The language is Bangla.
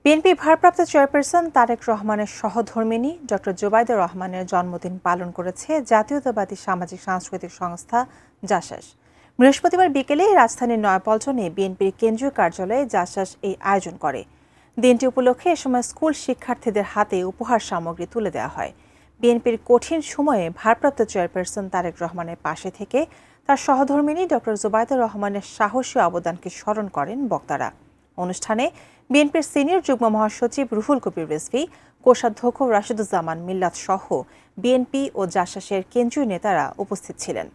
বিএনপি ভারপ্রাপ্ত চেয়ারপারসন তারেক রহমানের সহধর্মিণী ডক্টর জুবাইদা রহমানের জন্মদিন পালন করেছে জাতীয়তাবাদী সামাজিক সাংস্কৃতিক সংস্থা জাসাস। বৃহস্পতিবার বিকেলে রাজধানীর নয়াপল্টনে বিএনপির কেন্দ্রীয় কার্যালয়ে জাসাস এই আয়োজন করে। দিনটি উপলক্ষে এ সময় স্কুল শিক্ষার্থীদের হাতে উপহার সামগ্রী তুলে দেওয়া হয়। বিএনপির কঠিন সময়ে ভারপ্রাপ্ত চেয়ারপারসন তারেক রহমানের পাশে থেকে তার সহধর্মিণী ডক্টর জুবাইদা রহমানের সাহসী অবদানকে স্মরণ করেন বক্তারা। অনুষ্ঠানে বিএনপির সিনিয়র যুগ্ম মহাসচিব রুহুল কবির রিজভী, কোষাধ্যক্ষ রাশিদুজ্জামান মিল্লাত সহ বিএনপি ও জাসাসের কেন্দ্রীয় নেতারা উপস্থিত ছিলেন।